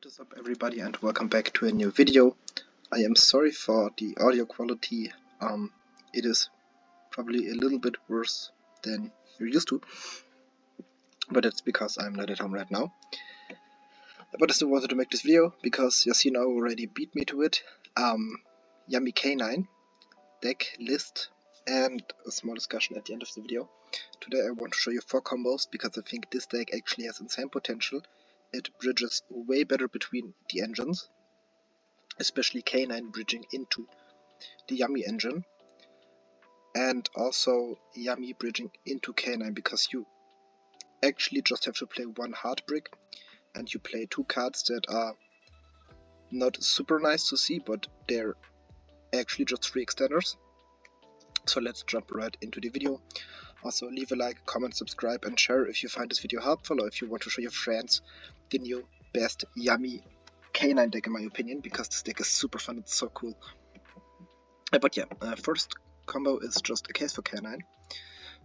What is up, everybody, and welcome back to a new video. I am sorry for the audio quality. It is probably a little bit worse than you're used to, but it's because I'm not at home right now. But I still wanted to make this video because Yasina already beat me to it. Yummy K9 deck list and a small discussion at the end of the video. Today I want to show you 4 combos because I think this deck actually has insane potential. It bridges way better between the engines, especially K9 bridging into the Yummy engine, and also Yummy bridging into K9, because you actually just have to play one hard brick and you play 2 cards that are not super nice to see, but they're actually just 3 extenders. So let's jump right into the video. Also leave a like, comment, subscribe and share if you find this video helpful, or if you want to show your friends the new best Yummy K9 deck in my opinion, because this deck is super fun, it's so cool. But yeah, first combo is just a case for K9.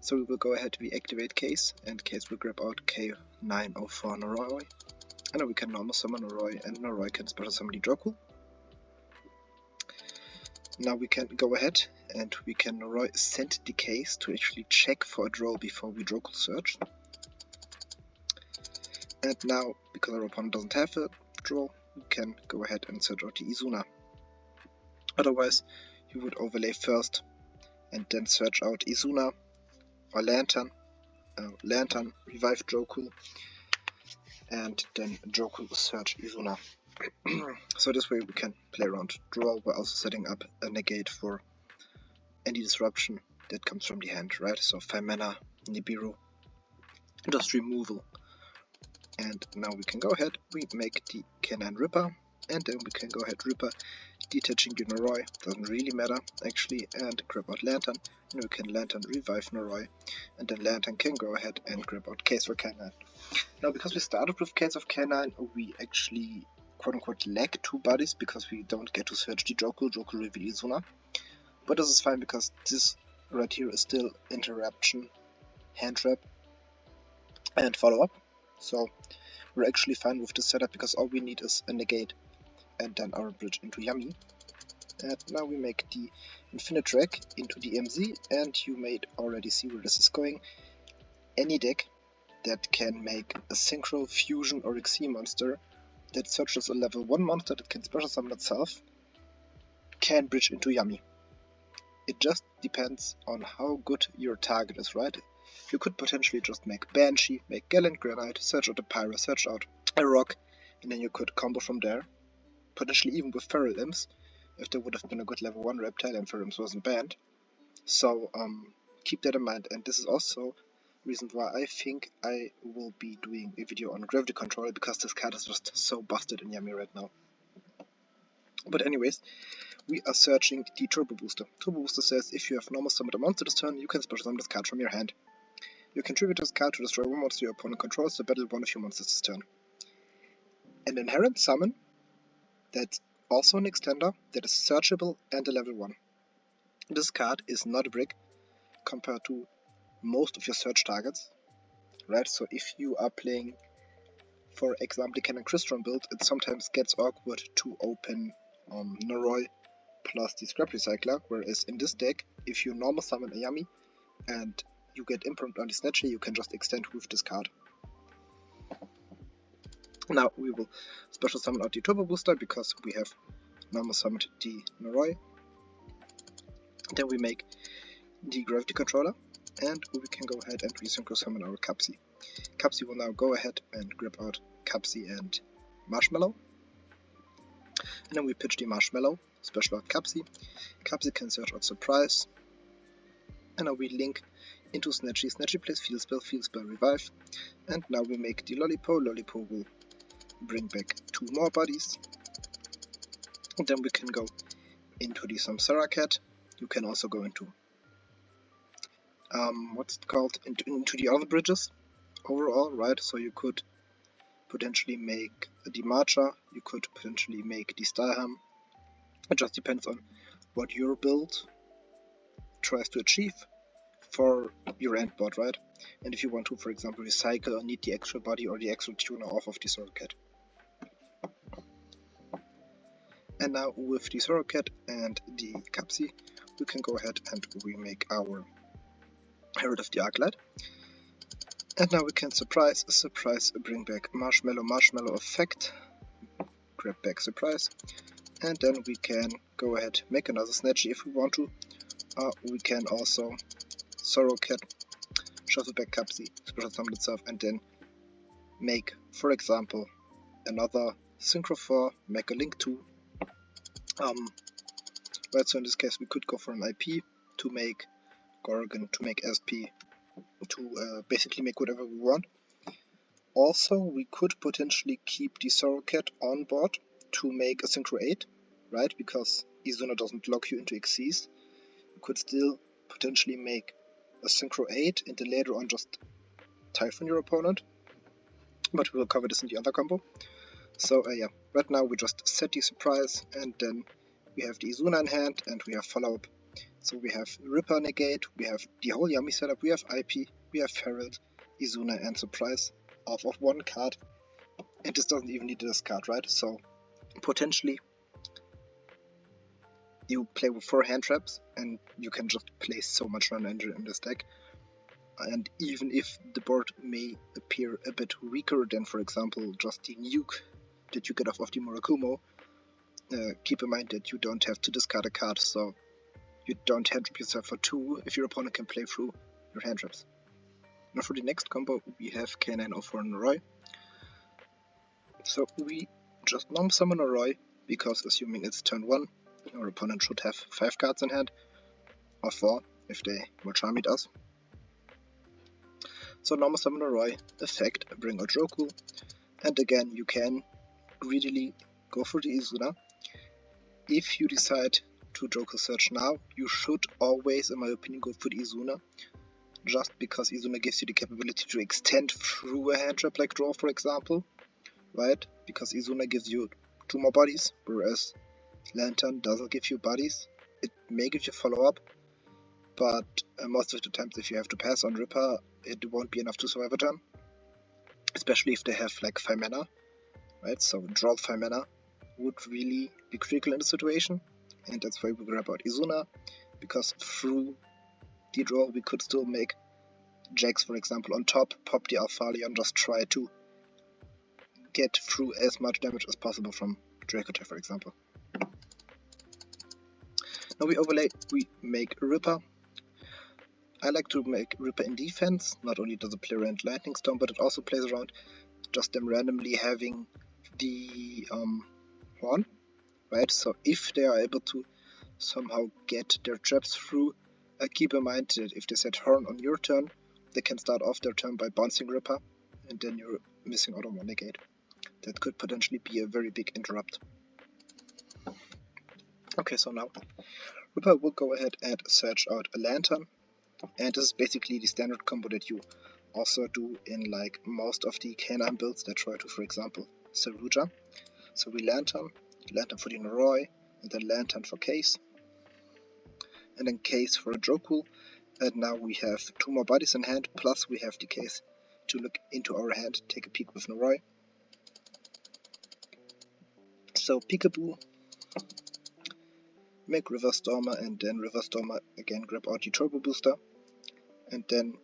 So we will go ahead, we activate case, and case will grab out K904 Noroi. And now we can normal summon Noroi, and Noroi can special summon the Dracotail. Now we can go ahead and we can Noroi send the case to actually check for a draw before we Dracotail search. And now, because our opponent doesn't have a draw, we can go ahead and search out the Izuna. Otherwise, you would overlay first and then search out Izuna or Lantern, revive Dracotail, and then Dracotail search Izuna. So this way we can play around draw while also setting up a negate for any disruption that comes from the hand, right? So Faymena, Nibiru, just removal. And now we can go ahead, we make the K9 Ripper, and then we can go ahead Ripper, detaching the Noroi, doesn't really matter actually, and grab out Lantern, and we can Lantern revive Noroi, and then Lantern can go ahead and grab out case for K9. Now because we started with case of K9, we actually quote-unquote lack 2 bodies because we don't get to search the Dracotail reveal Izuna. But this is fine because this right here is still interruption, hand trap, and follow-up. So we're actually fine with this setup because all we need is a negate and then our bridge into Yummy. And now we make the infinite track into the MZ, and you may already see where this is going. Any deck that can make a synchro, fusion or XC monster that searches a level 1 monster that can special summon itself can bridge into Yummy. It just depends on how good your target is, right? You could potentially just make Banshee, make Gallant Granite, search out a Pyro, search out a Rock, and then you could combo from there. Potentially even with Feral Imps, if there would have been a good level 1 Reptile and Feral Imps wasn't banned. So keep that in mind, and this is also reason why I think I will be doing a video on Gravity Control, because this card is just so busted in Yummy right now. But anyways, we are searching the Turbo Booster. Turbo Booster says if you have normal summoned a monster this turn, you can special summon this card from your hand. You can tribute this card to destroy 1 monster your opponent controls to battle 1 of your monsters this turn. An inherent summon that's also an extender that is searchable and a level 1. This card is not a brick compared to most of your search targets, right? So if you are playing, for example, the Cannon Crystron build, it sometimes gets awkward to open Noroi plus the Scrap Recycler, whereas in this deck, if you normal summon a Yummy and you get Imprint on the Snatcher, you can just extend with this card. Now we will special summon out the Turbo Booster because we have normal summoned the Noroi. Then we make the Gravity Controller, and we can go ahead and resynchro summon our Capsi. Capsi will now go ahead and grab out Capsi and Marshmallow. And then we pitch the Marshmallow, special out Capsi. Capsi can search out Surprise. And now we link into Snatchy. Snatchy plays Field Spell, Revive. And now we make the Lollipo. Lollipo will bring back 2 more bodies. And then we can go into the Samsara Cat. You can also go into what's it called, into the other bridges overall, right? So you could potentially make the Marcher, you could potentially make the Starham. It just depends on what your build tries to achieve for your end board, right? And if you want to, for example, recycle or need the extra body or the extra tuner off of the Soul Cat. And now with the Sorocat and the Capsi, we can go ahead and remake our Herald of the Arclight. And now we can surprise, bring back Marshmallow effect, grab back surprise, and then we can go ahead, make another Snatchy if we want to. We can also Sorocat, shuffle back Capsi, special summon itself, and then make, for example, another Synchro 4, make a Link 2. Right, so in this case we could go for an IP to make Gorgon, to make SP, to basically make whatever we want. Also, we could potentially keep the Sorocat on board to make a Synchro 8, right, because Izuna doesn't lock you into Xyz. You could still potentially make a Synchro 8 and then later on just Typhon your opponent, but we will cover this in the other combo. So yeah, right now we just set the surprise, and then we have the Izuna in hand and we have follow-up. So we have Ripper negate, we have the whole Yummy setup, we have IP, we have Herald, Izuna and surprise off of one card, and this doesn't even need this card, right? So potentially you play with 4 hand traps and you can just place so much non-engine in this deck. And even if the board may appear a bit weaker than, for example, just the nuke that you get off of the Murakumo, keep in mind that you don't have to discard a card, so you don't hand trap yourself for 2 if your opponent can play through your hand traps. Now for the next combo we have K904 Noroi. So we just non-summon Noroi, because assuming it's turn 1, our opponent should have 5 cards in hand, or 4 if they will Charmit us. So normal summon Noroi, effect, bring out Droku, and again you can greedily go for the Izuna. If you decide to Droku search now, you should always, in my opinion, go for the Izuna, just because Izuna gives you the capability to extend through a hand trap like Draw, for example, right? Because Izuna gives you 2 more bodies, whereas Lantern doesn't give you bodies. It may give you follow-up, but most of the times if you have to pass on Ripper, it won't be enough to survive a turn. Especially if they have like Faymena, right? So draw Faymena would really be critical in the situation, and that's why we grab out Izuna, because through the draw we could still make Jax, for example, on top, pop the Alphalia and just try to get through as much damage as possible from Dracotail, for example. Now we overlay, we make Ripper. I like to make Ripper in defense. Not only does it play around Lightning Storm, but it also plays around just them randomly having the horn, right? So if they are able to somehow get their traps through, keep in mind that if they set horn on your turn, they can start off their turn by bouncing Ripper, and then you're missing out on one negate. That could potentially be a very big interrupt. Okay, so now Ripper will go ahead and search out a Lantern, and this is basically the standard combo that you also do in like most of the K9 builds that try to, for example, Saruja. So we Lantern for the Noroi, and then Lantern for Case, and then Case for a Droku, and now we have 2 more bodies in hand, plus we have the Case to look into our hand, take a peek with Noroi. So Peekaboo, make River Stormer, and then River Stormer again grab out the Turbo Booster, and then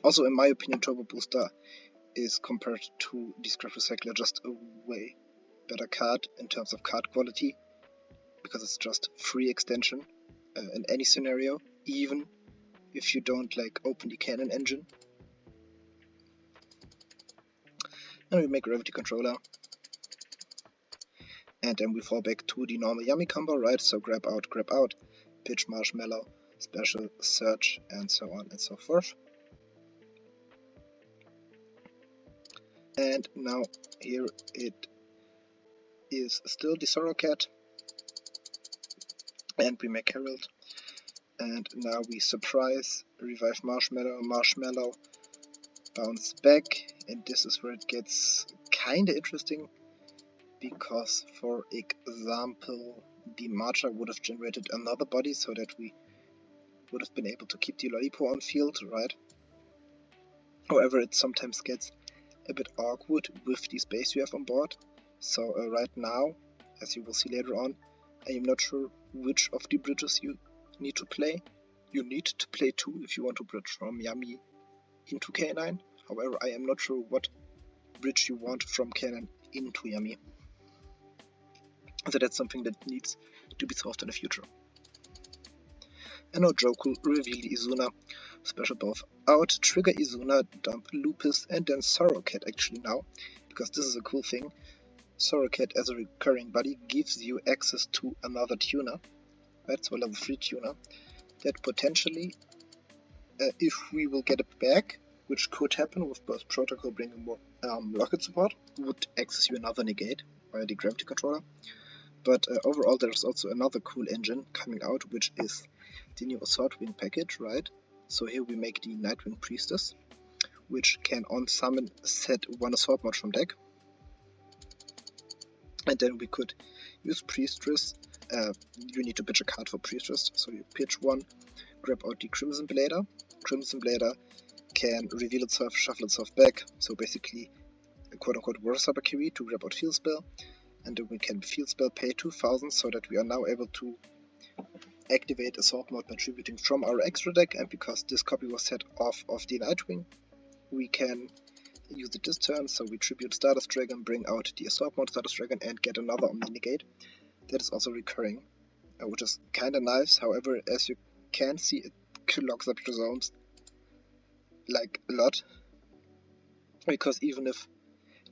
also in my opinion Turbo Booster is compared to the Scrap Recycler just a way better card in terms of card quality, because it's just free extension in any scenario, even if you don't like open the cannon engine. And we make Gravity Controller, and then we fall back to the normal Yummy combo, right? So grab out, pitch Marshmallow, special search, and so on and so forth. And now here it is still the Sorocat, and we make Herald, and now we surprise, revive Marshmallow, bounce back, and this is where it gets kinda interesting, because for example the Marcher would have generated another body so that we would have been able to keep the Lollipo on field, right? However, it sometimes gets a bit awkward with the space you have on board. So right now, as you will see later on, I am not sure which of the bridges you need to play. You need to play 2 if you want to bridge from Yami into K9. However, I am not sure what bridge you want from K9 into Yami. So that's something that needs to be solved in the future. And now Joku, reveal the Izuna, special buff out, trigger Izuna, dump Lupus, and then Sorrowcat actually now, because this is a cool thing. Sorrowcat as a recurring buddy gives you access to another tuner, right, so a level 3 tuner, that potentially, if we will get it back, which could happen with Burst Protocol bringing more rocket support, would access you another negate via the gravity controller. But overall there's also another cool engine coming out, which is the new Assault Wing package, right? So here we make the Nightwing Priestess, which can on summon set 1 Assault mod from deck. And then we could use Priestess. You need to pitch a card for Priestess, so you pitch 1, grab out the Crimson Blader. Crimson Blader can reveal itself, shuffle itself back, so basically a quote-unquote Reverse Habakiris to grab out Field Spell. And then we can Field Spell pay 2000 so that we are now able to activate Assault Mode by tributing from our extra deck, and because this copy was set off of the Nightwing, we can use it this turn, so we tribute Stardust Dragon, bring out the Assault Mode Stardust Dragon and get another Omni Negate. That is also recurring, which is kinda nice. However, as you can see, it clogs up your zones like a lot, because even if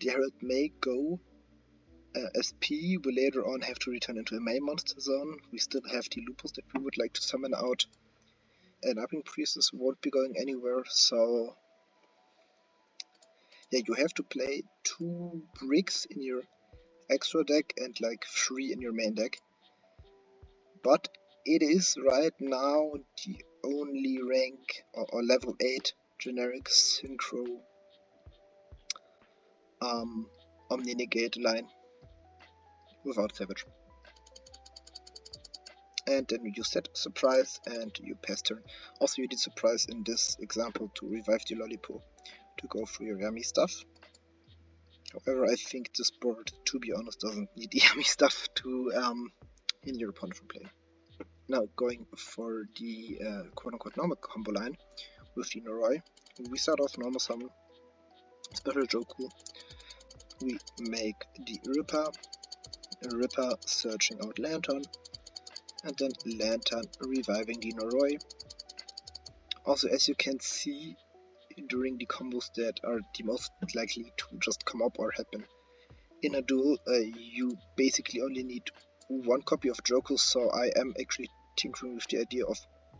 the Herald may go SP, we later on have to return into a main monster zone. We still have the Lupus that we would like to summon out. And Nightwing Priestess won't be going anywhere, so yeah, you have to play 2 bricks in your extra deck and like 3 in your main deck. But it is right now the only rank or level 8 generic synchro Omni Negate line without Savage. And then you set Surprise and you pass turn. Also, you did Surprise in this example to revive the Lollipop to go through your Yummy stuff. However, I think this board, to be honest, doesn't need the Yummy stuff to hinder your opponent from playing. Now, going for the quote-unquote normal combo line with the Noroi, we start off normal summon, special Joku, we make the Ripper searching out Lantern, and then Lantern reviving the Noroi. Also, as you can see during the combos that are the most likely to just come up or happen in a duel, you basically only need 1 copy of Joku, so I am actually tinkering with the idea of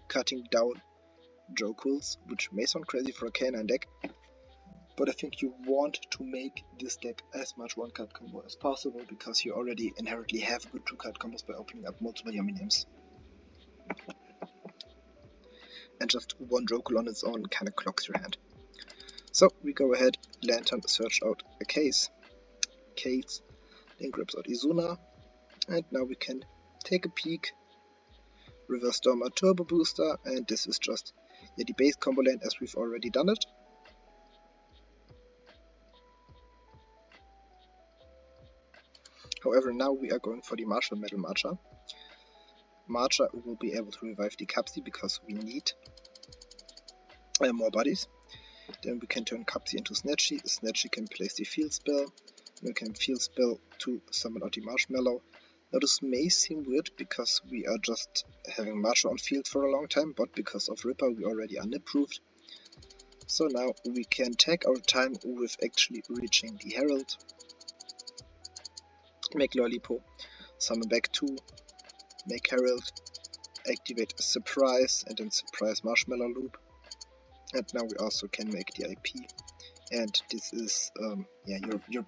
cutting down Jokuls, which may sound crazy for a K9 deck, but I think you want to make this deck as much 1-card combo as possible, because you already inherently have good 2-card combos by opening up multiple Yummy names. And just 1 Drokul on its own kinda clogs your hand. So we go ahead, Lantern, search out a case, then grabs out Izuna, and now we can take a peek, Reverse Stormer Turbo Booster, and this is just the base combo lane as we've already done it. However, now we are going for the Martial Metal Marcher. Marcher will be able to revive the Capsi because we need more bodies. Then we can turn Capsi into Snatchy. Snatchy can place the Field Spell. We can Field Spell to summon out the Marshmallow. Now this may seem weird because we are just having Marshall on field for a long time, but because of Ripper we already are nip-proofed. So now we can take our time with actually reaching the Herald. Make Lollipop, summon back 2, make Herald, activate Surprise, and then Surprise Marshmallow Loop. And now we also can make the IP. And this is your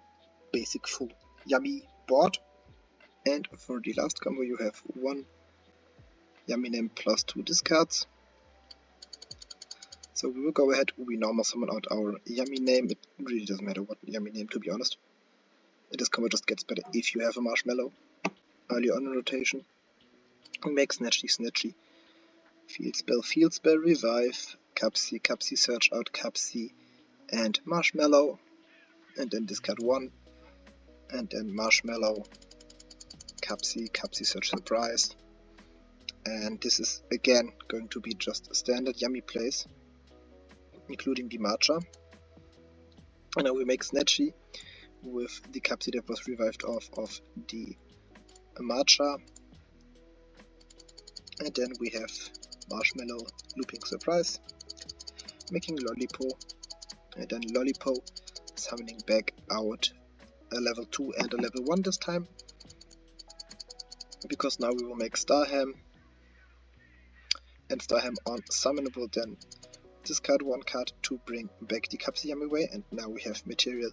basic full Yummy board. And for the last combo you have 1 Yummy name plus 2 discards. So we will go ahead, we normal summon out our Yummy name. It really doesn't matter what Yummy name, to be honest. This combo just gets better if you have a Marshmallow early on in rotation. We make Snatchy, Field Spell, Revive, Capsi, search out Capsi and Marshmallow, and then discard 1, and then Marshmallow, Capsi, Search Surprise. And this is again going to be just standard Yummy plays, including the Matcha. And now we make Snatchy with the Capsi that was revived off of the Matcha. And then we have Marshmallow, Looping Surprise, making Lollipo, and then Lollipo summoning back out a level 2 and a level 1 this time, because now we will make Starham, and Starham on summonable, then discard 1 card to bring back the Capsi Yummy Way, and now we have material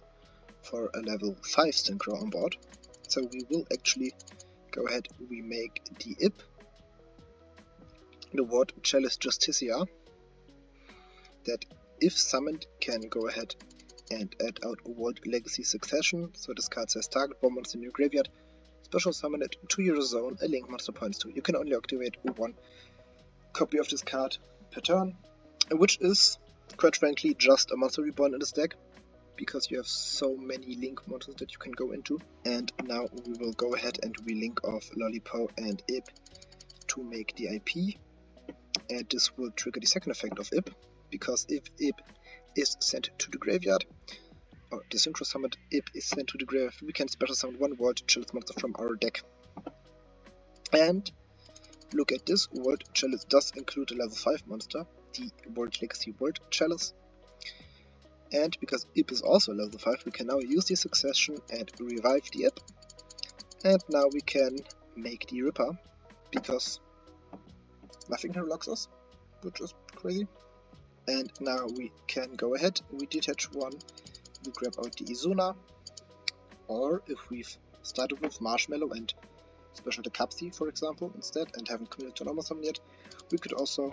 for a level 5 Synchro on board. So we will actually go ahead, we make the IP, the ward Chalice Justicia, that if summoned can go ahead and add out a World Legacy Succession. So this card says target one monster in your graveyard, special summon it to your zone, a link monster points to. You can only activate 1 copy of this card per turn, which is, quite frankly, just a monster reborn in this deck, because you have so many link monsters that you can go into. And now we will go ahead and relink off Lollipo and IP to make the IP, and this will trigger the second effect of IP, because if IP is sent to the graveyard, or the synchro summoned IP is sent to the graveyard, we can special summon 1 World Chalice monster from our deck. And look at this, World Chalice does include a level 5 monster, the World Legacy World Chalice. And because IP is also level 5, we can now use the succession and revive the IP. And now we can make the Ripper, because nothing here locks us, which is crazy. And now we can go ahead, we detach 1, we grab out the Izuna, or if we've started with Marshmallow and special the Capsi, for example, instead, and haven't committed to normal summon yet, we could also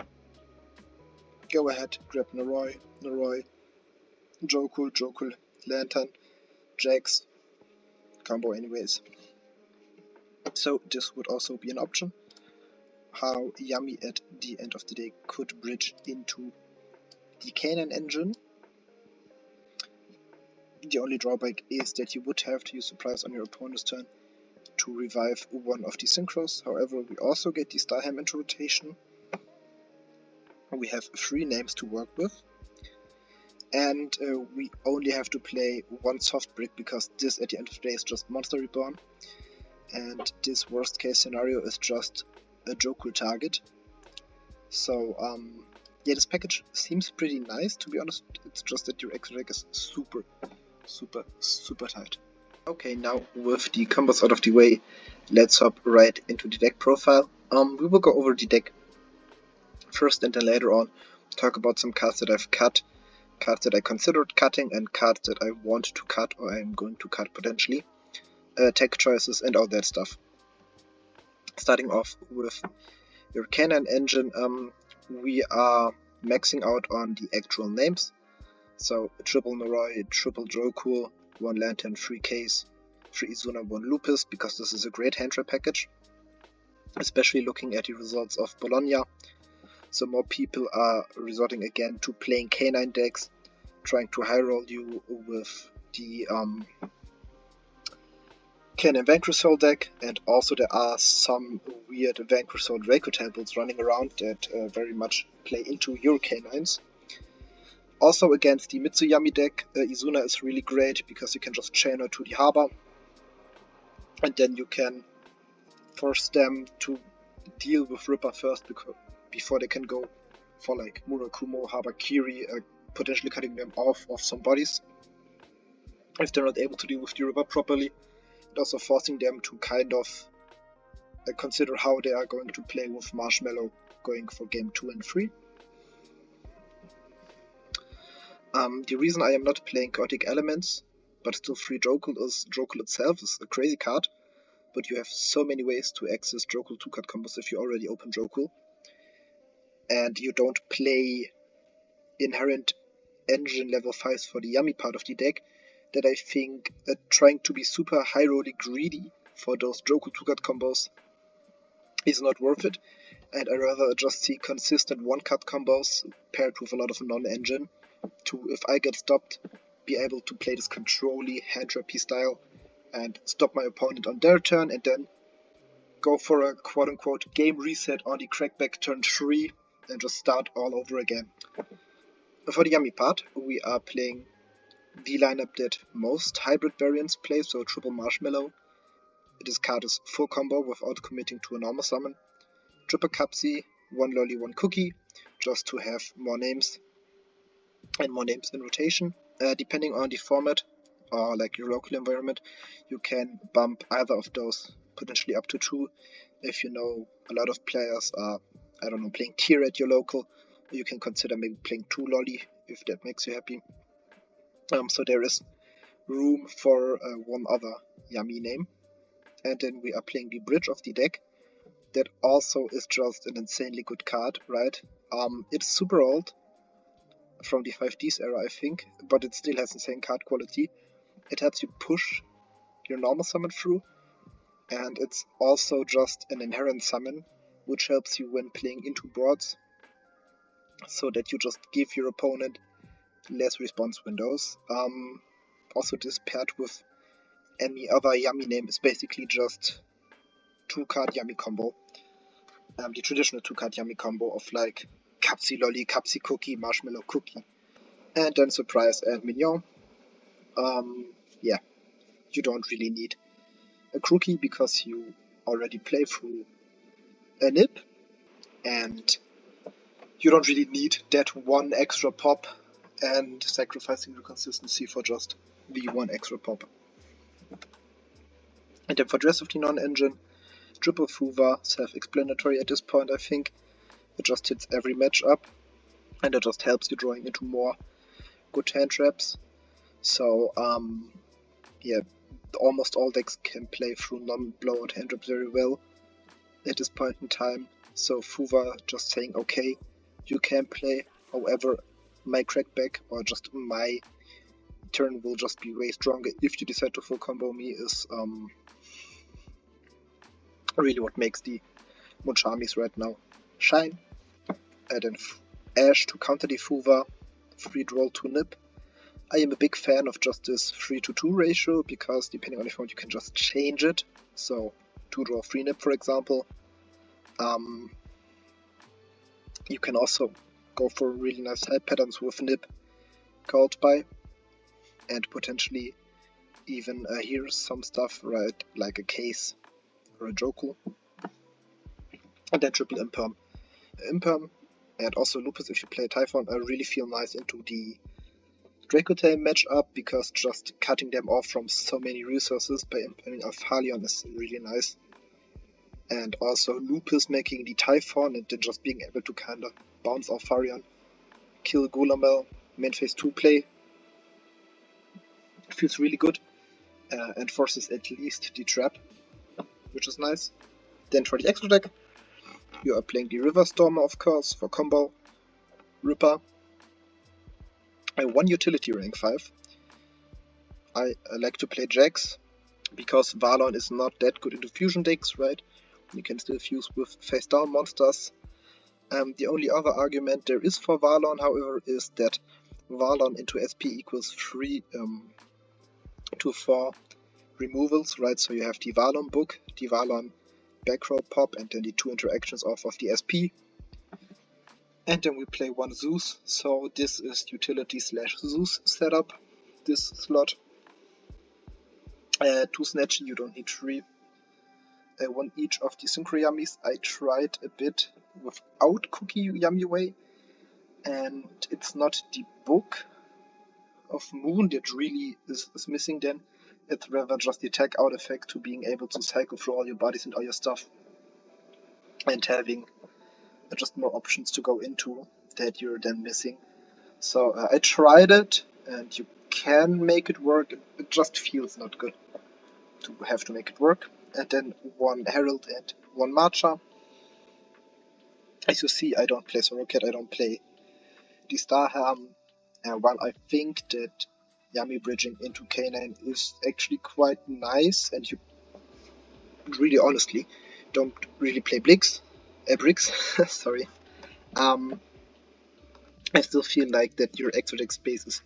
go ahead, grab Noroi, Jokul, Lantern, Jax, combo anyways. So this would also be an option, how Yummy at the end of the day could bridge into the Canaan engine. The only drawback is that you would have to use Surprise on your opponent's turn to revive 1 of the Synchros. However, we also get the Starham into rotation. We have 3 names to work with. And we only have to play 1 soft brick, because this at the end of the day is just Monster Reborn. And this worst case scenario is just a Jokul target. So yeah, this package seems pretty nice, to be honest. It's just that your extra deck is super tight. Okay, now with the combos out of the way, let's hop right into the deck profile. We will go over the deck first, and then later on talk about some cards that I've cut, cards that I considered cutting, and cards that I want to cut or I'm going to cut potentially, tech choices and all that stuff. Starting off with your Canaan engine, we are maxing out on the actual names. So triple Noroi, triple Drokul, 1 Lantern, 3 Case, 3 Izuna, 1 Lupus, because this is a great hand trap package, especially looking at the results of Bologna. So more people are resorting again to playing Canine decks, trying to high roll you with the Canaan Vanquisol deck, and also there are some weird Vanquisol Dracotail builds running around that very much play into your Canines. Also against the Mitsuyami deck, Izuna is really great because you can just chain her to the harbor, and then you can force them to deal with Ripper first before they can go for like Murakumo, Habakiri, potentially cutting them off of some bodies if they're not able to deal with the Ripper properly, and also forcing them to kind of consider how they are going to play with Marshmallow going for game 2 and 3. The reason I am not playing Chaotic Elements, but still free Drokul, is Drokul itself is a crazy card, but you have so many ways to access Drokul 2-card combos if you already open Drokul, and you don't play inherent engine level 5s for the Yummy part of the deck, that I think trying to be super high-rolly greedy for those Drokul 2-card combos is not worth it, and I rather just see consistent 1-card combos paired with a lot of non-engine, to, if I get stopped, be able to play this control-y hand trappy style and stop my opponent on their turn, and then go for a quote-unquote game reset on the crackback turn 3 and just start all over again. For the yummy part, we are playing the lineup that most hybrid variants play, so triple marshmallow. This card is full combo without committing to a normal summon. Triple Capsi, 1 lolly, 1 cookie, just to have more names and more names in rotation. Depending on the format or like your local environment, you can bump either of those, potentially up to 2. If you know a lot of players are, I don't know, playing tier at your local, you can consider maybe playing 2 lolly if that makes you happy. So there is room for one other yummy name. And then we are playing the bridge of the deck. That also is just an insanely good card, right? It's super old, from the 5Ds era I think, but it still has insane card quality. It helps you push your normal summon through, and it's also just an inherent summon, which helps you when playing into boards, so that you just give your opponent less response windows. Also this paired with any other yummy name is basically just 2-card yummy combo. The traditional 2-card yummy combo of like Capsi Lolly, Capsi Cookie, Marshmallow Cookie, and then Surprise and Mignon. Yeah, you don't really need a Crookie because you already play through a nip, and you don't really need that one extra pop and sacrificing the consistency for just the one extra pop. And then for Dress of the Non-Engine, Triple Fuva, self-explanatory at this point I think. It just hits every matchup, and it just helps you drawing into more good hand traps. So yeah, almost all decks can play through non-blowout hand traps very well at this point in time. So Fuva just saying, okay, you can play, however, my crackback or just my turn will just be way stronger if you decide to full combo me is really what makes the Monchamis right now shine. And then Ash to counter the Fuva, free draw to nip. I am a big fan of just this 3-to-2 ratio, because depending on the format you can just change it. So 2 draw 3 nip for example. You can also go for really nice side patterns with nip called by, and potentially even here's some stuff, right, like a case or a Joku. And then triple Imperm. Imperm and also Lupus if you play Typhon really feel nice into the Dracotail matchup, because just cutting them off from so many resources by implementing Alphalion is really nice. And also Lupus making the Typhon and then just being able to kinda bounce Alpharion, kill Golamel, main phase 2 play. It feels really good and forces at least the trap, which is nice. Then for the extra deck, you are playing the River Stormer of course for combo, Ripper, 1 utility rank 5. I like to play Jax, because Valon is not that good into fusion decks, right? You can still fuse with face down monsters. The only other argument there is for Valon, however, is that Valon into SP equals 3 to 4 removals, right? So you have the Valon book, the Valon back row pop, and then the 2 interactions off of the SP. And then we play 1 Zeus, so this is utility / Zeus setup, this slot. 2 Snatchy, you don't need 3. 1 each of the Synchro Yummies. I tried a bit without Cookie Yummy Way, and it's not the book of Moon that really is missing then. It's rather just the attack out effect to being able to cycle through all your bodies and all your stuff, and having just more options to go into that you're then missing. So I tried it, and you can make it work, it just feels not good to have to make it work. And then 1 Herald and 1 Matcha. As you see, I don't play Soroket, I don't play the Starham. While I think that Yummy bridging into K9 is actually quite nice, and you really honestly don't really play bricks, sorry. I still feel like that your extra deck space is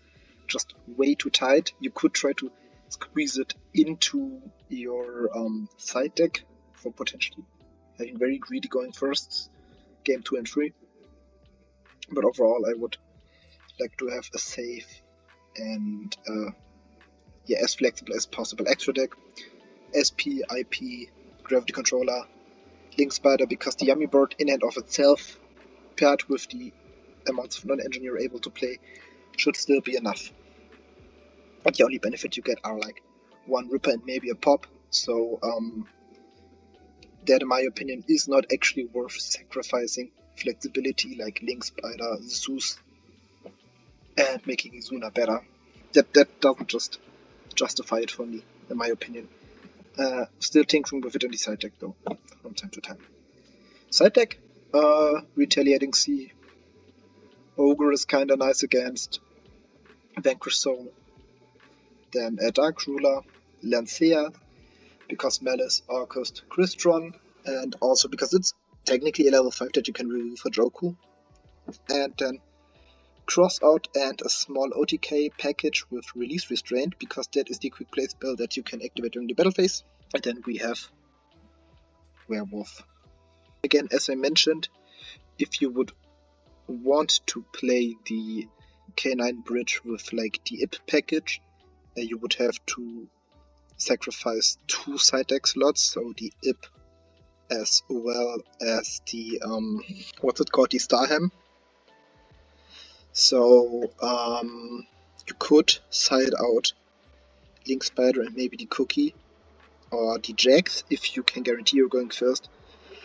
just way too tight. You could try to squeeze it into your side deck for potentially having very greedy going first, game 2 and 3. But overall, I would like to have a safe and as flexible as possible extra deck. SP, IP, Gravity Controller, Link Spider, because the Yummy board in and of itself, paired with the amounts of non-engine you're able to play, should still be enough. But the only benefit you get are like one Ripper and maybe a Pop, so that in my opinion is not actually worth sacrificing flexibility like Link Spider, Zeus, and making Izuna better. That doesn't just justify it for me, in my opinion. Still tinkering with it in the side deck though, from time to time. Side deck, Retaliating Sea. Ogre is kinda nice against Vanquish Soul. Then a Dark Ruler, Lancea, because Malice, Arcust, Crystron, and also because it's technically a level 5 that you can review for Joku. And then Crossout and a small OTK package with Release Restraint, because that is the quick play spell that you can activate during the battle phase. And then we have Werewolf. Again, as I mentioned, if you would want to play the K9 bridge with like the IP package, you would have to sacrifice 2 side deck slots, so the IP as well as the what's it called, the Starham. So you could side out Link Spider and maybe the Cookie or the Jax if you can guarantee you're going first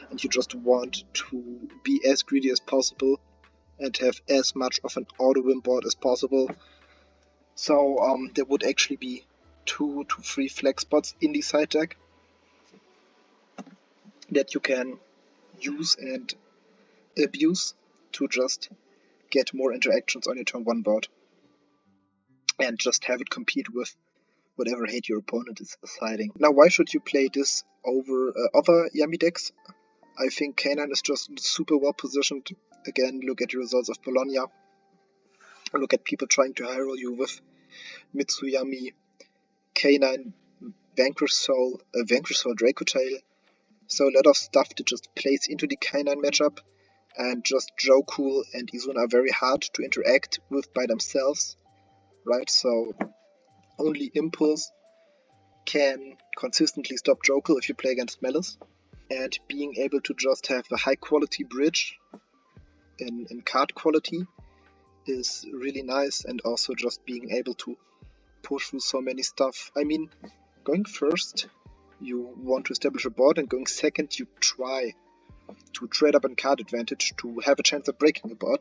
and you just want to be as greedy as possible and have as much of an auto-win board as possible. So there would actually be 2 to 3 flex spots in the side deck that you can use and abuse to just get more interactions on your turn 1 board and just have it compete with whatever hate your opponent is siding. Now, why should you play this over other Yummy decks? I think K9 is just super well positioned. Again, look at the results of Bologna. Look at people trying to high roll you with Mitsuyami, K9, Vanquish Soul, Dracotail. So a lot of stuff that just plays into the K9 matchup, and just Joku and Izuna are very hard to interact with by themselves, right? So only Impulse can consistently stop Joku if you play against Malice, and being able to just have a high quality bridge in card quality is really nice, and also just being able to push through so many stuff. I mean, going first, you want to establish a board, and going second, you try to trade up in card advantage to have a chance of breaking the board.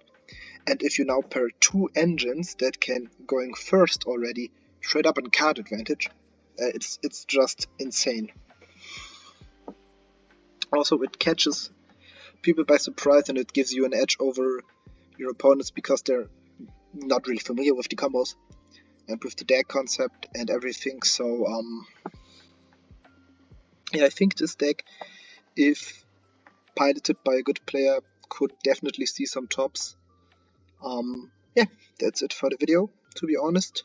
And if you now pair 2 engines that can, going first already, trade up in card advantage, it's just insane. Also, it catches people by surprise, and it gives you an edge over your opponents because they're not really familiar with the combos and with the deck concept and everything. So I think this deck, if piloted by a good player, could definitely see some tops. That's it for the video, to be honest.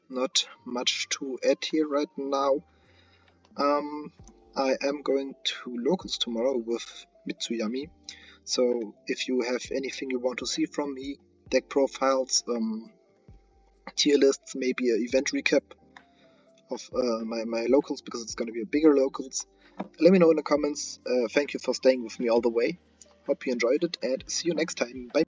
Not much to add here right now. I am going to locals tomorrow with Mitsuyami, so if you have anything you want to see from me, deck profiles, tier lists, maybe an event recap of my locals, because it's going to be a bigger locals, let me know in the comments. Thank you for staying with me all the way. Hope you enjoyed it, and see you next time. Bye.